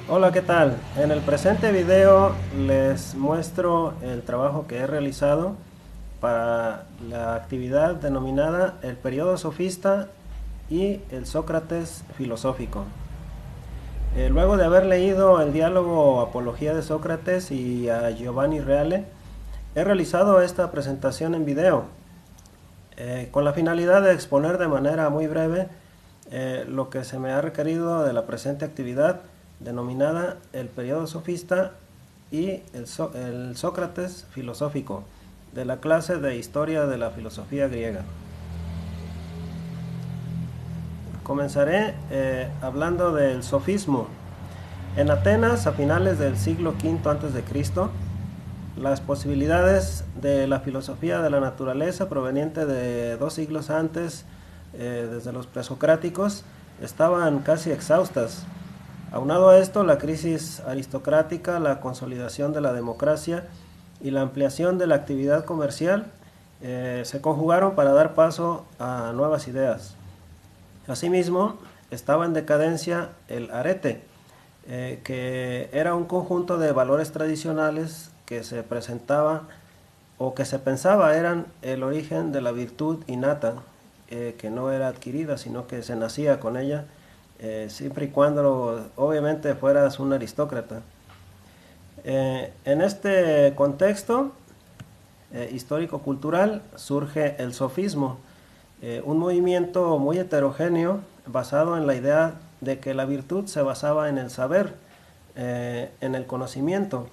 Hola, ¿qué tal? En el presente video les muestro el trabajo que he realizado para la actividad denominada el periodo sofista y el Sócrates filosófico. Luego de haber leído el diálogo Apología de Sócrates y a Giovanni Reale, he realizado esta presentación en video con la finalidad de exponer de manera muy breve lo que se me ha requerido de la presente actividad denominada el periodo sofista y el Sócrates filosófico de la clase de Historia de la Filosofía Griega. Comenzaré hablando del sofismo. En Atenas, a finales del siglo V a.C., las posibilidades de la filosofía de la naturaleza proveniente de 2 siglos antes, desde los presocráticos, estaban casi exhaustas. Aunado a esto, la crisis aristocrática, la consolidación de la democracia y la ampliación de la actividad comercial se conjugaron para dar paso a nuevas ideas. Asimismo, estaba en decadencia el arete, que era un conjunto de valores tradicionales que se presentaba o que se pensaba eran el origen de la virtud innata, que no era adquirida, sino que se nacía con ella, siempre y cuando obviamente fueras un aristócrata. En este contexto histórico-cultural surge el sofismo, un movimiento muy heterogéneo basado en la idea de que la virtud se basaba en el saber, en el conocimiento,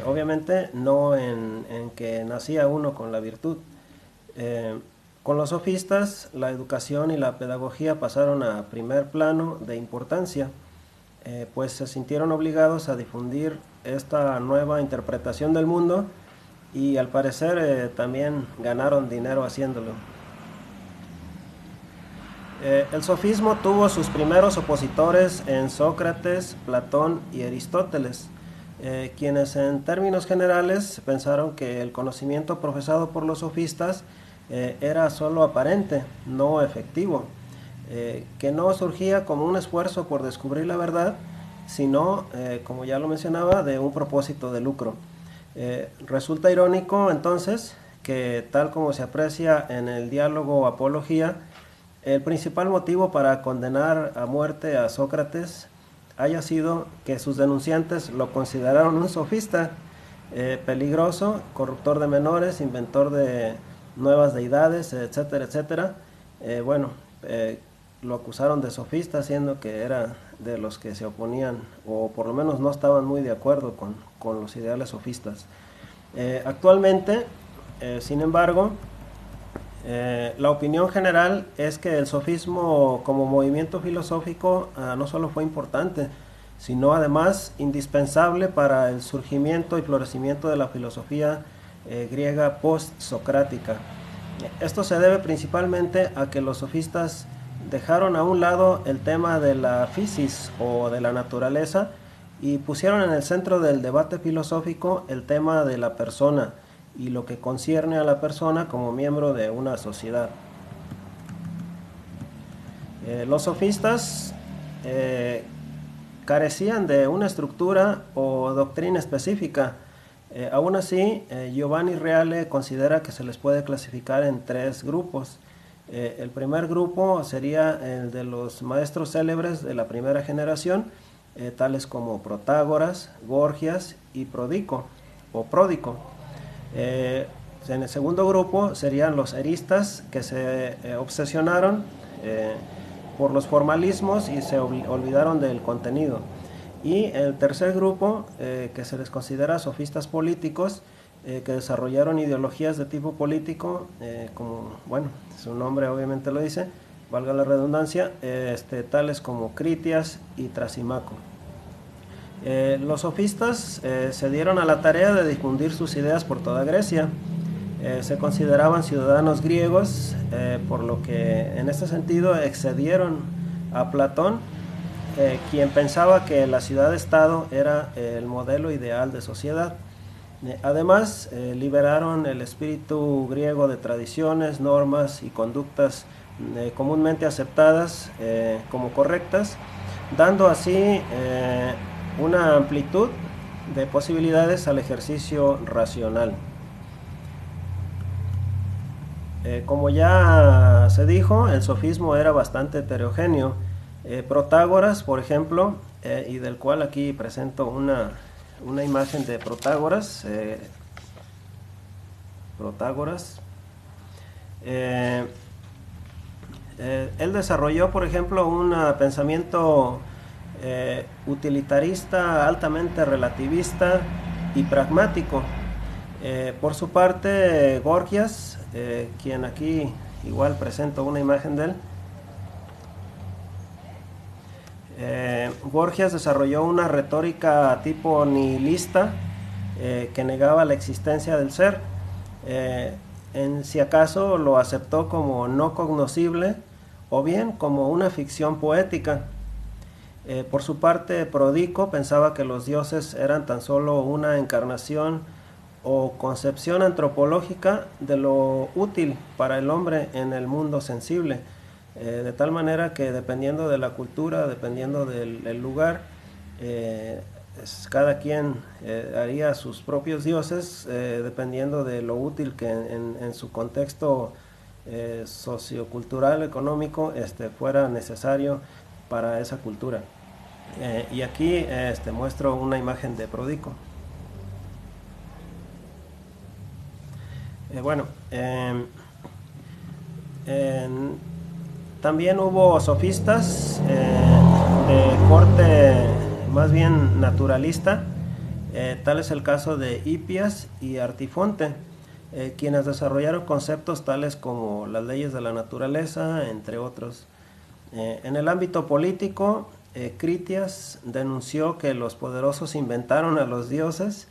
obviamente no en que nacía uno con la virtud. Con los sofistas, la educación y la pedagogía pasaron a primer plano de importancia, pues se sintieron obligados a difundir esta nueva interpretación del mundo y al parecer también ganaron dinero haciéndolo. El sofismo tuvo sus primeros opositores en Sócrates, Platón y Aristóteles, quienes en términos generales pensaron que el conocimiento profesado por los sofistas era solo aparente, no efectivo, que no surgía como un esfuerzo por descubrir la verdad, sino, como ya lo mencionaba, de un propósito de lucro. Resulta irónico entonces que, tal como se aprecia en el diálogo Apología, el principal motivo para condenar a muerte a Sócrates haya sido que sus denunciantes lo consideraron un sofista, peligroso, corruptor de menores, inventor de nuevas deidades, etcétera, etcétera. Lo acusaron de sofista, siendo que era de los que se oponían, o por lo menos no estaban muy de acuerdo con los ideales sofistas. Actualmente, sin embargo, la opinión general es que el sofismo como movimiento filosófico no solo fue importante, sino además indispensable para el surgimiento y florecimiento de la filosofía griega post-socrática. Esto se debe principalmente a que los sofistas dejaron a un lado el tema de la physis o de la naturaleza y pusieron en el centro del debate filosófico el tema de la persona y lo que concierne a la persona como miembro de una sociedad. Los sofistas carecían de una estructura o doctrina específica. Aún así, Giovanni Reale considera que se les puede clasificar en 3 grupos. El primer grupo sería el de los maestros célebres de la primera generación, tales como Protágoras, Gorgias y Pródico. En el segundo grupo serían los eristas, que se obsesionaron por los formalismos y se olvidaron del contenido. Y el tercer grupo, que se les considera sofistas políticos, que desarrollaron ideologías de tipo político, como, bueno, su nombre obviamente lo dice, valga la redundancia, tales como Critias y Trasimaco. Los sofistas se dieron a la tarea de difundir sus ideas por toda Grecia. Se consideraban ciudadanos griegos, por lo que en este sentido excedieron a Platón, quien pensaba que la ciudad-estado era el modelo ideal de sociedad. Además, liberaron el espíritu griego de tradiciones, normas y conductas comúnmente aceptadas como correctas, dando así una amplitud de posibilidades al ejercicio racional. Como ya se dijo, el sofismo era bastante heterogéneo. Protágoras, por ejemplo, y del cual aquí presento una imagen de Protágoras. Él desarrolló, por ejemplo, un pensamiento utilitarista, altamente relativista y pragmático. Por su parte, Gorgias, quien aquí igual presento una imagen de él, Gorgias desarrolló una retórica tipo nihilista que negaba la existencia del ser. Si acaso lo aceptó como no cognoscible o bien como una ficción poética. Por su parte, Prodico pensaba que los dioses eran tan solo una encarnación o concepción antropológica de lo útil para el hombre en el mundo sensible, de tal manera que dependiendo de la cultura, dependiendo del lugar, cada quien haría sus propios dioses dependiendo de lo útil que en su contexto sociocultural, económico, fuera necesario para esa cultura. Y aquí muestro una imagen de Prodico. También hubo sofistas de corte más bien naturalista, tal es el caso de Hipias y Artifonte, quienes desarrollaron conceptos tales como las leyes de la naturaleza, entre otros. En el ámbito político, Critias denunció que los poderosos inventaron a los dioses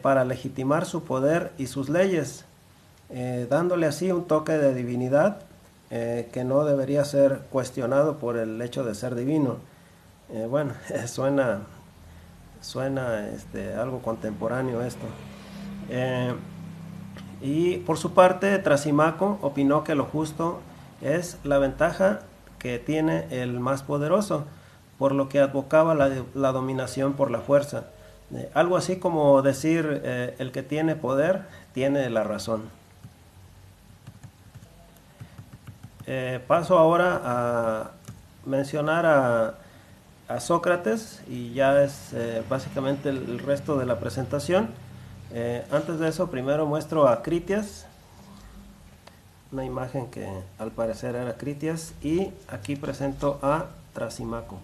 para legitimar su poder y sus leyes, dándole así un toque de divinidad que no debería ser cuestionado por el hecho de ser divino. Suena algo contemporáneo esto. Y por su parte, Trasimaco opinó que lo justo es la ventaja que tiene el más poderoso, por lo que advocaba la dominación por la fuerza. Algo así como decir, el que tiene poder tiene la razón. Paso ahora a mencionar a Sócrates, y ya es básicamente el resto de la presentación. Antes de eso, primero muestro a Critias, una imagen que al parecer era Critias, y aquí presento a Trasimaco.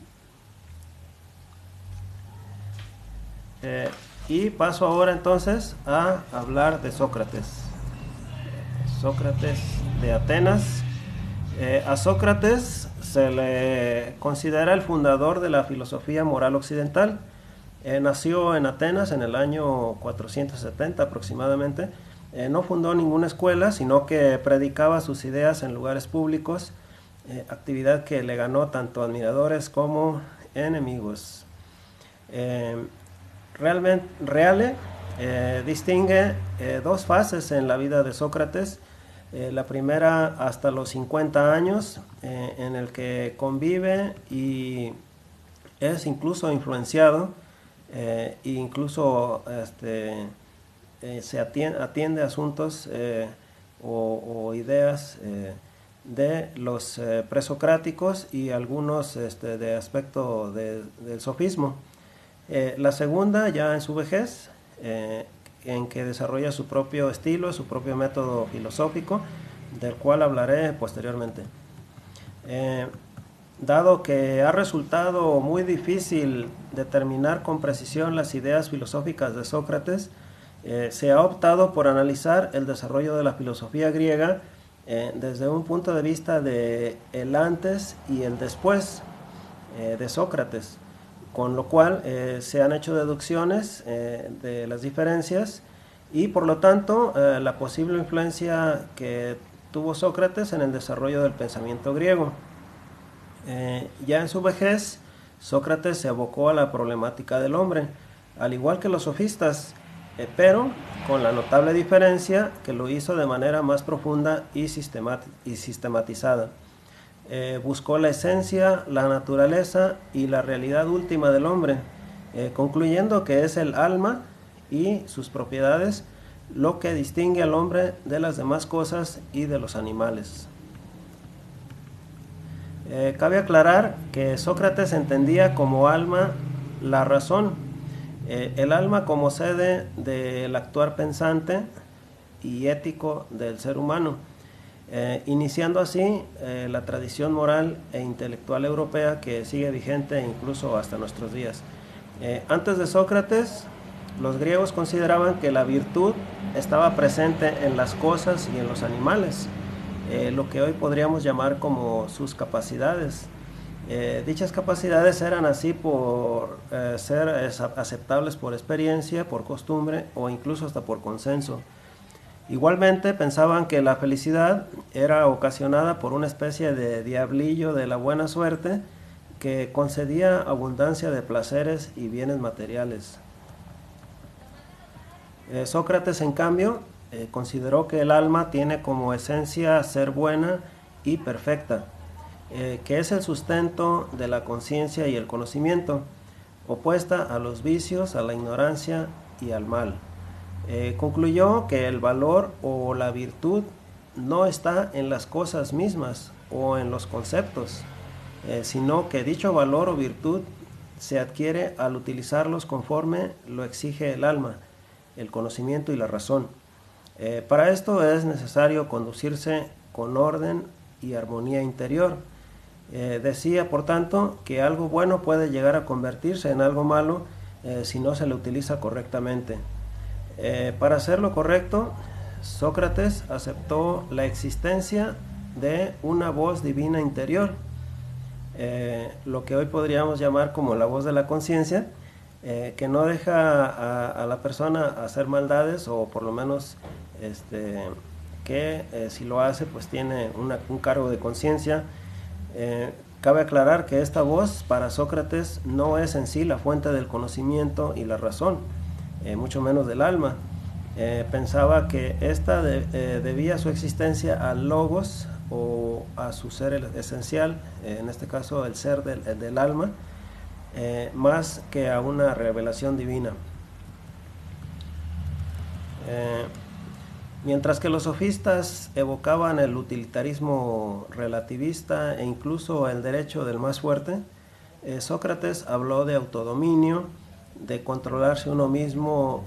Y paso ahora entonces a hablar de Sócrates. Sócrates de Atenas. A Sócrates se le considera el fundador de la filosofía moral occidental. Nació en Atenas en el año 470 aproximadamente. No fundó ninguna escuela, sino que predicaba sus ideas en lugares públicos, actividad que le ganó tanto admiradores como enemigos. Reale distingue dos fases en la vida de Sócrates. La primera hasta los 50 años, en el que convive y es incluso influenciado, e incluso se atiende asuntos o ideas de los presocráticos y algunos de aspecto del sofismo. La segunda, ya en su vejez, en que desarrolla su propio estilo, su propio método filosófico, del cual hablaré posteriormente. Dado que ha resultado muy difícil determinar con precisión las ideas filosóficas de Sócrates, se ha optado por analizar el desarrollo de la filosofía griega desde un punto de vista de el antes y el después de Sócrates, con lo cual se han hecho deducciones de las diferencias y por lo tanto la posible influencia que tuvo Sócrates en el desarrollo del pensamiento griego. Ya en su vejez, Sócrates se abocó a la problemática del hombre, al igual que los sofistas, pero con la notable diferencia que lo hizo de manera más profunda y sistematizada. Buscó la esencia, la naturaleza y la realidad última del hombre, concluyendo que es el alma y sus propiedades lo que distingue al hombre de las demás cosas y de los animales. Cabe aclarar que Sócrates entendía como alma la razón, el alma como sede del actuar pensante y ético del ser humano, iniciando así la tradición moral e intelectual europea que sigue vigente incluso hasta nuestros días. Antes de Sócrates, los griegos consideraban que la virtud estaba presente en las cosas y en los animales, lo que hoy podríamos llamar como sus capacidades. Dichas capacidades eran así por ser aceptables por experiencia, por costumbre o incluso hasta por consenso. Igualmente pensaban que la felicidad era ocasionada por una especie de diablillo de la buena suerte que concedía abundancia de placeres y bienes materiales. Sócrates, en cambio, consideró que el alma tiene como esencia ser buena y perfecta, que es el sustento de la conciencia y el conocimiento, opuesta a los vicios, a la ignorancia y al mal. Concluyó que el valor o la virtud no está en las cosas mismas o en los conceptos, sino que dicho valor o virtud se adquiere al utilizarlos conforme lo exige el alma, el conocimiento y la razón. Para esto es necesario conducirse con orden y armonía interior. Decía, por tanto, que algo bueno puede llegar a convertirse en algo malo si no se le utiliza correctamente. Para hacer lo correcto, Sócrates aceptó la existencia de una voz divina interior, lo que hoy podríamos llamar como la voz de la conciencia, que no deja a la persona hacer maldades, o por lo menos que si lo hace pues tiene un cargo de conciencia. Cabe aclarar que esta voz para Sócrates no es en sí la fuente del conocimiento y la razón, mucho menos del alma. Pensaba que esta debía su existencia al logos o a su ser esencial, en este caso el ser del alma, más que a una revelación divina. Mientras que los sofistas evocaban el utilitarismo relativista e incluso el derecho del más fuerte, Sócrates habló de autodominio, de controlarse uno mismo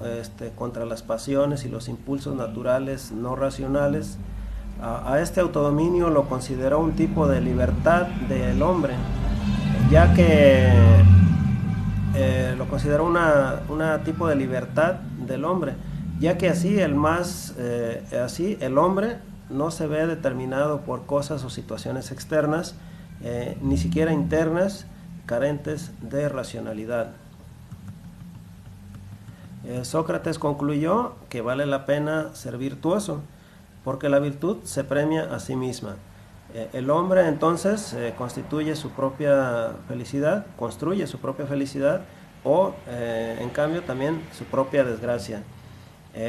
contra las pasiones y los impulsos naturales no racionales. A este autodominio lo consideró un tipo de libertad del hombre, ya que lo consideró una tipo de libertad del hombre, ya que así el hombre no se ve determinado por cosas o situaciones externas, ni siquiera internas, carentes de racionalidad. Sócrates concluyó que vale la pena ser virtuoso, porque la virtud se premia a sí misma. El hombre entonces construye su propia felicidad o en cambio también su propia desgracia.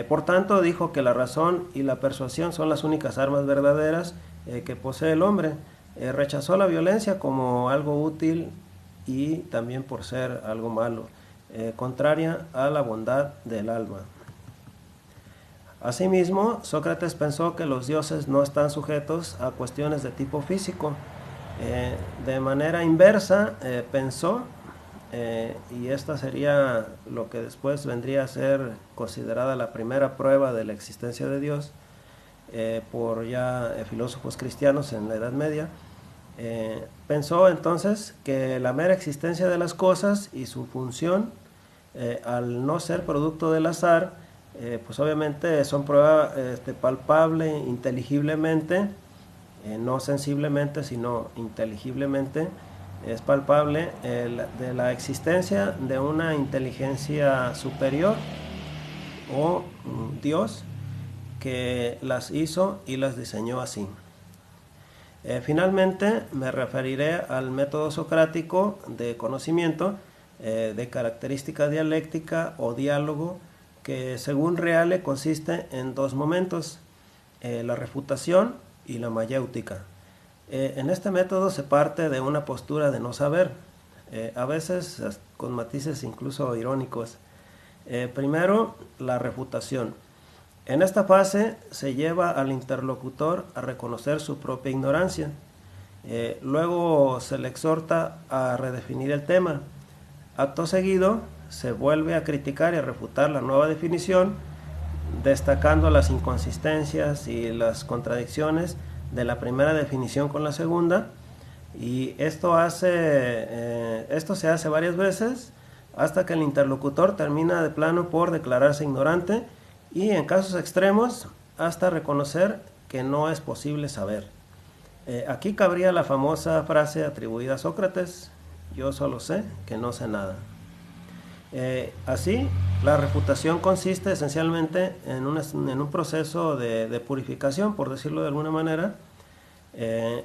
Por tanto, dijo que la razón y la persuasión son las únicas armas verdaderas que posee el hombre. Rechazó la violencia como algo útil y también por ser algo malo, contraria a la bondad del alma. Asimismo, Sócrates pensó que los dioses no están sujetos a cuestiones de tipo físico. De manera inversa, pensó, y esta sería lo que después vendría a ser considerada la primera prueba de la existencia de Dios por ya filósofos cristianos en la Edad Media. Pensó entonces que la mera existencia de las cosas y su función, al no ser producto del azar, pues obviamente son prueba palpable, inteligiblemente, no sensiblemente, sino inteligiblemente, es palpable de la existencia de una inteligencia superior o Dios que las hizo y las diseñó así. Finalmente me referiré al método socrático de conocimiento, de característica dialéctica o diálogo, que según Reale consiste en dos momentos, la refutación y la mayéutica. En este método se parte de una postura de no saber, a veces con matices incluso irónicos. Primero, la refutación. En esta fase se lleva al interlocutor a reconocer su propia ignorancia. Luego se le exhorta a redefinir el tema. Acto seguido, se vuelve a criticar y a refutar la nueva definición, destacando las inconsistencias y las contradicciones de la primera definición con la segunda. Y esto se hace varias veces hasta que el interlocutor termina de plano por declararse ignorante y, en casos extremos, hasta reconocer que no es posible saber. Aquí cabría la famosa frase atribuida a Sócrates: yo solo sé que no sé nada. Así, la refutación consiste esencialmente en un proceso de purificación, por decirlo de alguna manera,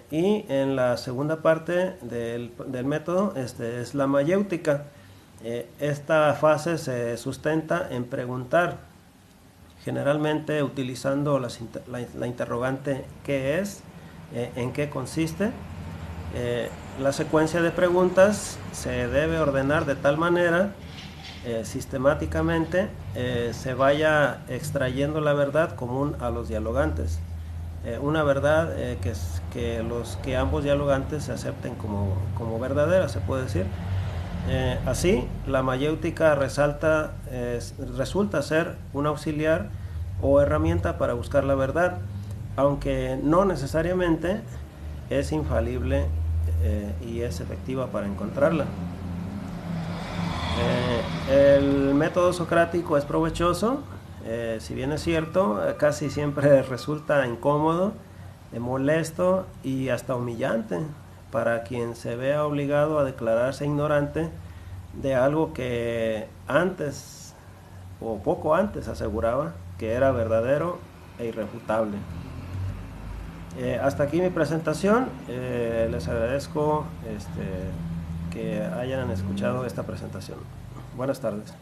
y en la segunda parte del método es la mayéutica. Esta fase se sustenta en preguntar, generalmente utilizando la interrogante ¿qué es?, ¿en qué consiste? La secuencia de preguntas se debe ordenar de tal manera sistemáticamente se vaya extrayendo la verdad común a los dialogantes, una verdad que ambos dialogantes se acepten como verdadera, se puede decir. Así, la mayéutica resulta ser un auxiliar o herramienta para buscar la verdad, aunque no necesariamente es infalible y es efectiva para encontrarla. El método socrático es provechoso, si bien es cierto, casi siempre resulta incómodo, molesto y hasta humillante para quien se vea obligado a declararse ignorante de algo que antes o poco antes aseguraba que era verdadero e irrefutable. Hasta aquí mi presentación. Les agradezco que hayan escuchado esta presentación. Buenas tardes.